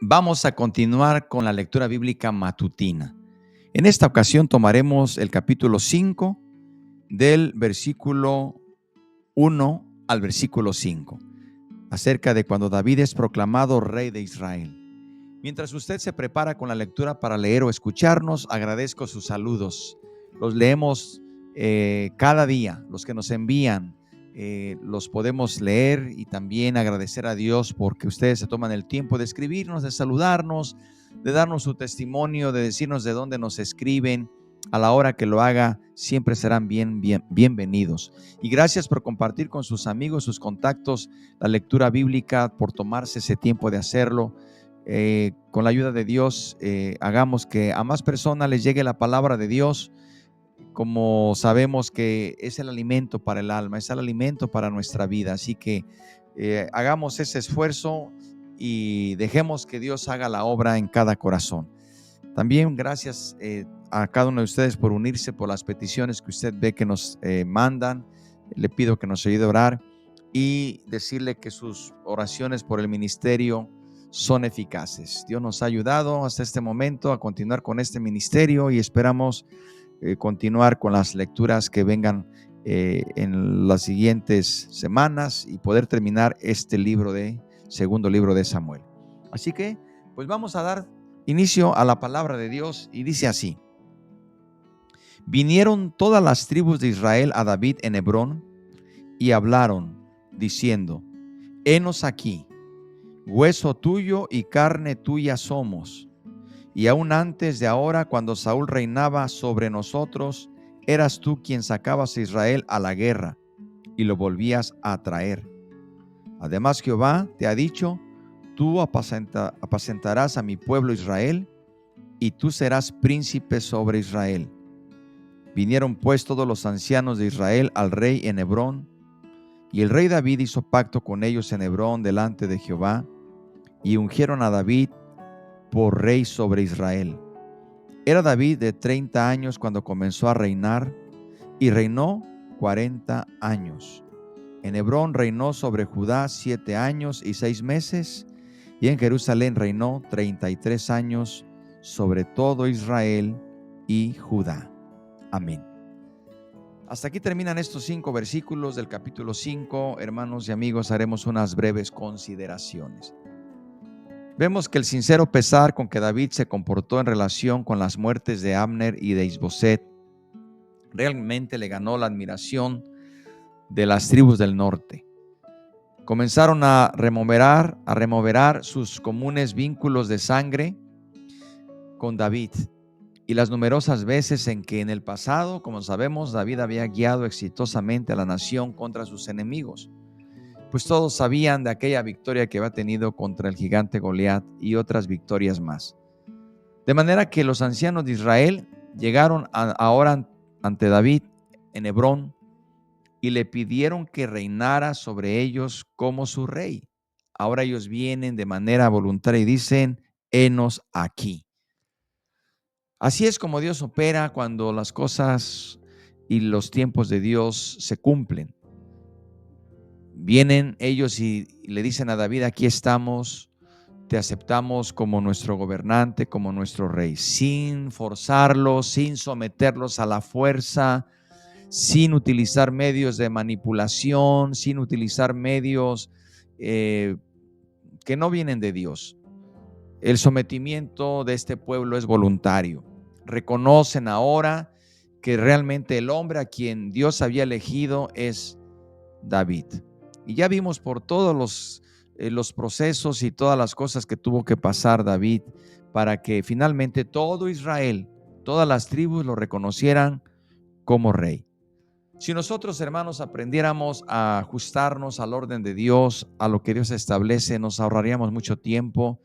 Vamos a continuar con la lectura bíblica matutina. En esta ocasión tomaremos el capítulo 5 del versículo 1 al versículo 5, acerca de cuando David es proclamado rey de Israel. Mientras usted se prepara con la lectura para leer o escucharnos, agradezco sus saludos. Los leemos cada día, los que nos envían. Los podemos leer y también agradecer a Dios porque ustedes se toman el tiempo de escribirnos, de saludarnos, de darnos su testimonio, de decirnos de dónde nos escriben. A la hora que lo haga, siempre serán bienvenidos. Y gracias por compartir con sus amigos, sus contactos, la lectura bíblica, por tomarse ese tiempo de hacerlo. Con la ayuda de Dios, hagamos que a más personas les llegue la palabra de Dios. Como sabemos que es el alimento para el alma, es el alimento para nuestra vida. Así que hagamos ese esfuerzo y dejemos que Dios haga la obra en cada corazón. También gracias a cada uno de ustedes por unirse, por las peticiones que usted ve que nos mandan. Le pido que nos ayude a orar y decirle que sus oraciones por el ministerio son eficaces. Dios nos ha ayudado hasta este momento a continuar con este ministerio y esperamos continuar con las lecturas que vengan en las siguientes semanas y poder terminar este segundo libro de Samuel. Así que, pues vamos a dar inicio a la palabra de Dios y dice así: vinieron todas las tribus de Israel a David en Hebrón y hablaron, diciendo: henos aquí, hueso tuyo y carne tuya somos. Y aún antes de ahora, cuando Saúl reinaba sobre nosotros, eras tú quien sacabas a Israel a la guerra y lo volvías a traer. Además, Jehová te ha dicho: tú apacentarás a mi pueblo Israel, y tú serás príncipe sobre Israel. Vinieron pues todos los ancianos de Israel al rey en Hebrón, y el rey David hizo pacto con ellos en Hebrón delante de Jehová, y ungieron a David por rey sobre Israel. Era David de 30 años cuando comenzó a reinar, y reinó 40 años. En Hebrón reinó sobre Judá 7 años y 6 meses, y en Jerusalén reinó 33 años sobre todo Israel y Judá. Amén. Hasta aquí terminan estos 5 versículos del capítulo 5. Hermanos y amigos, haremos unas breves consideraciones. Vemos que el sincero pesar con que David se comportó en relación con las muertes de Abner y de Isboset realmente le ganó la admiración de las tribus del norte. Comenzaron a remover sus comunes vínculos de sangre con David y las numerosas veces en que en el pasado, como sabemos, David había guiado exitosamente a la nación contra sus enemigos. Pues todos sabían de aquella victoria que había tenido contra el gigante Goliat y otras victorias más. De manera que los ancianos de Israel llegaron ahora ante David en Hebrón y le pidieron que reinara sobre ellos como su rey. Ahora ellos vienen de manera voluntaria y dicen: henos aquí. Así es como Dios opera cuando las cosas y los tiempos de Dios se cumplen. Vienen ellos y le dicen a David: aquí estamos, te aceptamos como nuestro gobernante, como nuestro rey, sin forzarlos, sin someterlos a la fuerza, sin utilizar medios de manipulación, sin utilizar medios que no vienen de Dios. El sometimiento de este pueblo es voluntario. Reconocen ahora que realmente el hombre a quien Dios había elegido es David. Y ya vimos por todos los procesos y todas las cosas que tuvo que pasar David para que finalmente todo Israel, todas las tribus lo reconocieran como rey. Si nosotros, hermanos, aprendiéramos a ajustarnos al orden de Dios, a lo que Dios establece, nos ahorraríamos mucho tiempo,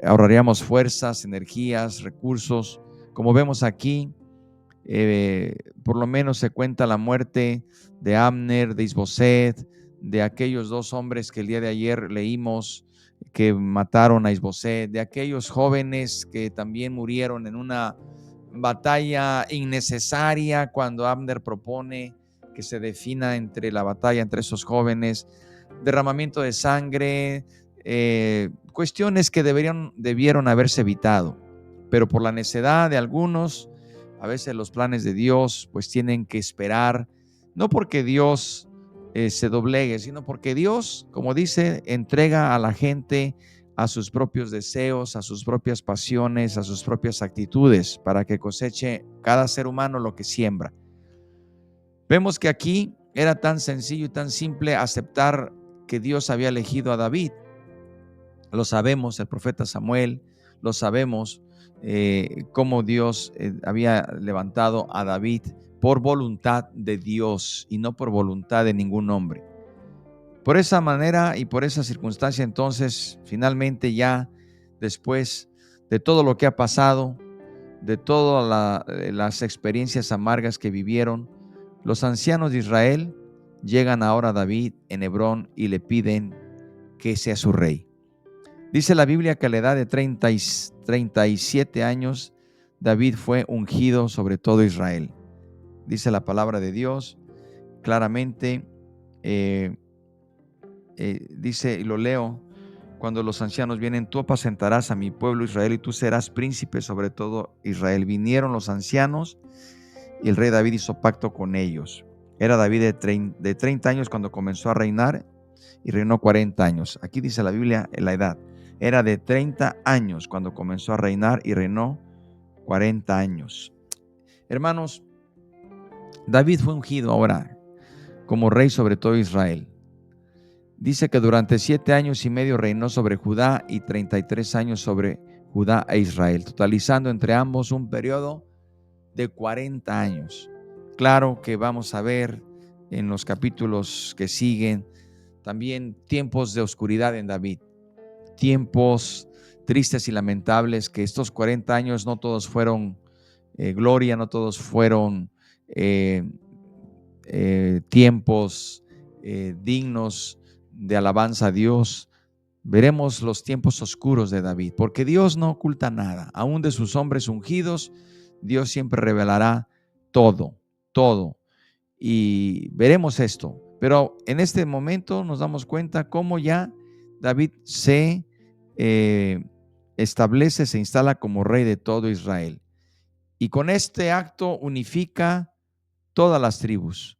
ahorraríamos fuerzas, energías, recursos. Como vemos aquí, por lo menos se cuenta la muerte de Abner, de Isboset, de aquellos dos hombres que el día de ayer leímos que mataron a Isboset, de aquellos jóvenes que también murieron en una batalla innecesaria cuando Abner propone que se defina entre la batalla entre esos jóvenes, derramamiento de sangre, cuestiones que debieron haberse evitado, pero por la necedad de algunos, a veces los planes de Dios pues tienen que esperar, no porque Dios se doblegue, sino porque Dios, como dice, entrega a la gente a sus propios deseos, a sus propias pasiones, a sus propias actitudes, para que coseche cada ser humano lo que siembra. Vemos que aquí era tan sencillo y tan simple aceptar que Dios había elegido a David. Lo sabemos, el profeta Samuel, lo sabemos, cómo Dios había levantado a David por voluntad de Dios y no por voluntad de ningún hombre. Por esa manera y por esa circunstancia, entonces, finalmente ya después de todo lo que ha pasado, de todas las experiencias amargas que vivieron, los ancianos de Israel llegan ahora a David en Hebrón y le piden que sea su rey. Dice la Biblia que a la edad de 37 años, David fue ungido sobre todo Israel. Dice la palabra de Dios claramente, dice, y lo leo, cuando los ancianos vienen, tú apacentarás a mi pueblo Israel y tú serás príncipe sobre todo Israel. Vinieron los ancianos y el rey David hizo pacto con ellos. Era David de 30 años cuando comenzó a reinar y reinó 40 años. Aquí dice la Biblia la edad. Era de 30 años cuando comenzó a reinar y reinó 40 años. Hermanos, David fue ungido ahora como rey sobre todo Israel. Dice que durante 7 años y medio reinó sobre Judá y 33 años sobre Judá e Israel, totalizando entre ambos un periodo de 40 años. Claro que vamos a ver en los capítulos que siguen también tiempos de oscuridad en David, tiempos tristes y lamentables, que estos 40 años no todos fueron gloria, no todos fueron tiempos dignos de alabanza a Dios. Veremos los tiempos oscuros de David, porque Dios no oculta nada. Aún de sus hombres ungidos, Dios siempre revelará todo, todo. Y veremos esto. Pero en este momento nos damos cuenta cómo ya David se establece, se instala como rey de todo Israel. Y con este acto unifica todas las tribus.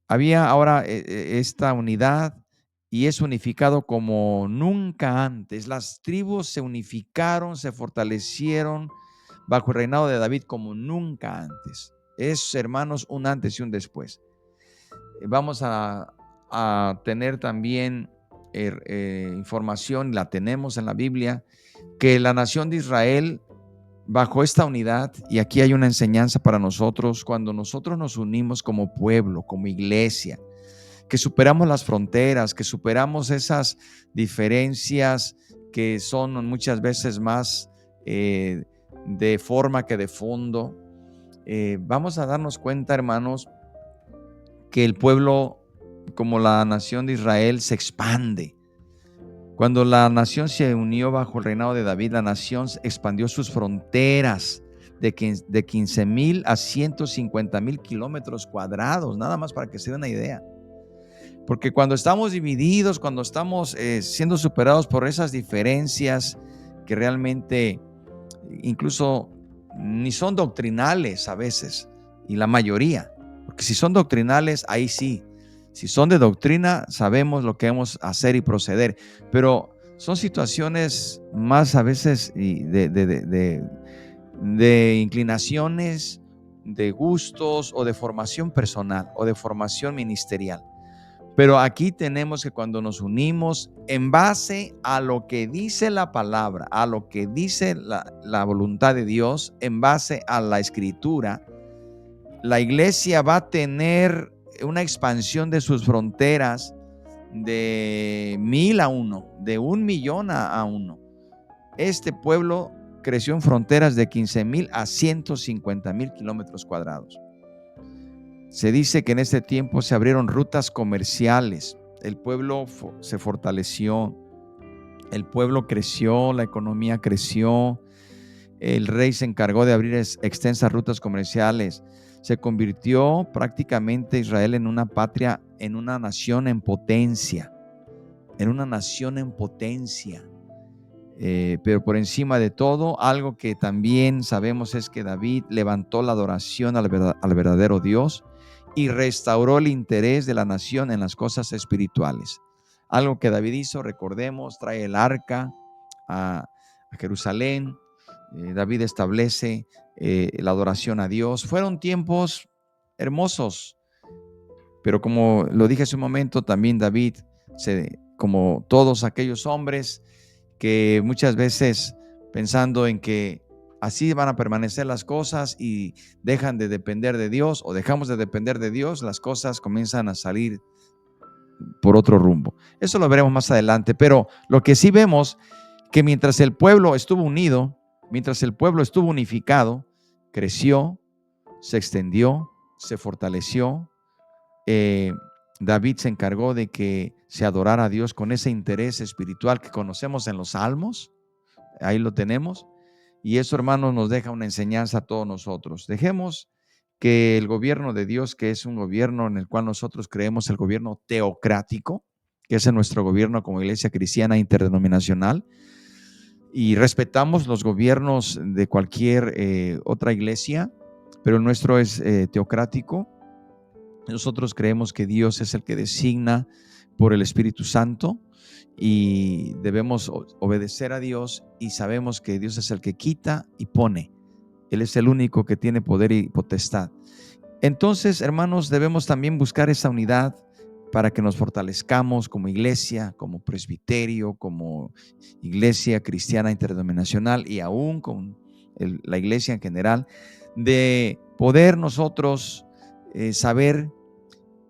Había ahora esta unidad y es unificado como nunca antes. Las tribus se unificaron, se fortalecieron bajo el reinado de David como nunca antes. Es, hermanos, un antes y un después. Vamos a tener también información, la tenemos en la Biblia, que la nación de Israel bajo esta unidad, y aquí hay una enseñanza para nosotros, cuando nosotros nos unimos como pueblo, como iglesia, que superamos las fronteras, que superamos esas diferencias que son muchas veces más de forma que de fondo, vamos a darnos cuenta, hermanos, que el pueblo, como la nación de Israel, se expande. Cuando la nación se unió bajo el reinado de David, la nación expandió sus fronteras de 15,000 a 150,000 kilómetros cuadrados, nada más para que se den una idea. Porque cuando estamos divididos, cuando estamos siendo superados por esas diferencias que realmente incluso ni son doctrinales a veces, y la mayoría, porque si son doctrinales, ahí sí. Si son de doctrina, sabemos lo que debemos hacer y proceder, pero son situaciones más a veces de inclinaciones, de gustos o de formación personal o de formación ministerial. Pero aquí tenemos que cuando nos unimos en base a lo que dice la palabra, a lo que dice la voluntad de Dios, en base a la escritura, la iglesia va a tener una expansión de sus fronteras de 1,000 a 1, de 1,000,000 a 1. Este pueblo creció en fronteras de 15,000 a 150,000 kilómetros cuadrados. Se dice que en este tiempo se abrieron rutas comerciales, el pueblo se fortaleció, el pueblo creció, la economía creció, el rey se encargó de abrir extensas rutas comerciales, se convirtió prácticamente Israel en una patria, en una nación en potencia. en una nación en potencia. Pero por encima de todo, algo que también sabemos es que David levantó la adoración al verdadero Dios y restauró el interés de la nación en las cosas espirituales. Algo que David hizo, recordemos, trae el arca a Jerusalén. David establece la adoración a Dios. Fueron tiempos hermosos, pero como lo dije hace un momento, también David, como todos aquellos hombres que muchas veces pensando en que así van a permanecer las cosas y dejan de depender de Dios o dejamos de depender de Dios, las cosas comienzan a salir por otro rumbo. Eso lo veremos más adelante, pero lo que sí vemos que mientras el pueblo estuvo unido, mientras el pueblo estuvo unificado, creció, se extendió, se fortaleció. eh, David se encargó de que se adorara a Dios con ese interés espiritual que conocemos en los salmos. Ahí lo tenemos. Y eso, hermanos, nos deja una enseñanza a todos nosotros. Dejemos que el gobierno de Dios, que es un gobierno en el cual nosotros creemos, el gobierno teocrático, que es nuestro gobierno como iglesia cristiana interdenominacional, y respetamos los gobiernos de cualquier otra iglesia, pero el nuestro es teocrático. Nosotros creemos que Dios es el que designa por el Espíritu Santo y debemos obedecer a Dios y sabemos que Dios es el que quita y pone. Él es el único que tiene poder y potestad. Entonces, hermanos, debemos también buscar esa unidad para que nos fortalezcamos como iglesia, como presbiterio, como iglesia cristiana interdenominacional y aún con la iglesia en general, de poder nosotros saber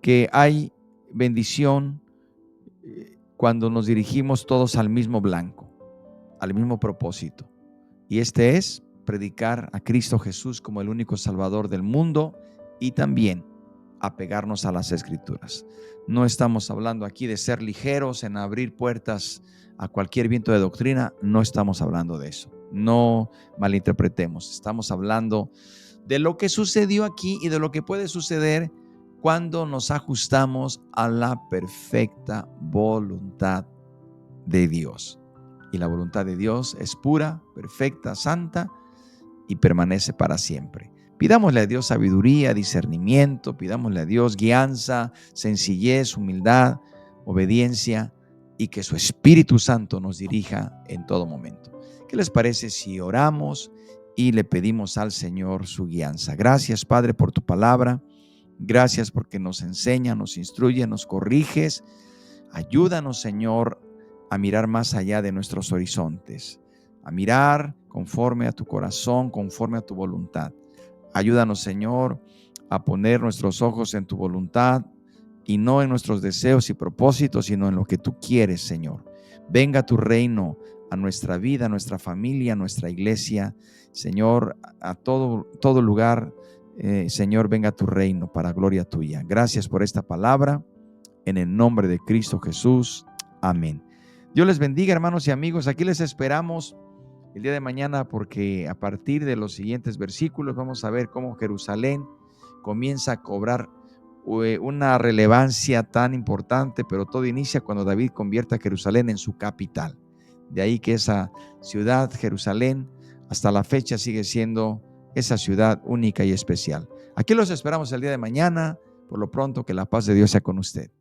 que hay bendición cuando nos dirigimos todos al mismo blanco, al mismo propósito. Y este es predicar a Cristo Jesús como el único Salvador del mundo y también apegarnos a las Escrituras. No estamos hablando aquí de ser ligeros en abrir puertas a cualquier viento de doctrina, no estamos hablando de eso. No malinterpretemos, estamos hablando de lo que sucedió aquí y de lo que puede suceder cuando nos ajustamos a la perfecta voluntad de Dios. Y la voluntad de Dios es pura, perfecta, santa y permanece para siempre. Pidámosle a Dios sabiduría, discernimiento, pidámosle a Dios guianza, sencillez, humildad, obediencia y que su Espíritu Santo nos dirija en todo momento. ¿Qué les parece si oramos y le pedimos al Señor su guianza? Gracias, Padre, por tu palabra. Gracias porque nos enseña, nos instruye, nos corriges. Ayúdanos, Señor, a mirar más allá de nuestros horizontes, a mirar conforme a tu corazón, conforme a tu voluntad. Ayúdanos, Señor, a poner nuestros ojos en tu voluntad y no en nuestros deseos y propósitos, sino en lo que tú quieres, Señor. Venga tu reino a nuestra vida, a nuestra familia, a nuestra iglesia. Señor, a todo lugar, Señor, venga tu reino para gloria tuya. Gracias por esta palabra. En el nombre de Cristo Jesús. Amén. Dios les bendiga, hermanos y amigos. Aquí les esperamos el día de mañana porque a partir de los siguientes versículos vamos a ver cómo Jerusalén comienza a cobrar una relevancia tan importante, pero todo inicia cuando David convierte a Jerusalén en su capital. De ahí que esa ciudad, Jerusalén, hasta la fecha sigue siendo esa ciudad única y especial. Aquí los esperamos el día de mañana. Por lo pronto, que la paz de Dios sea con usted.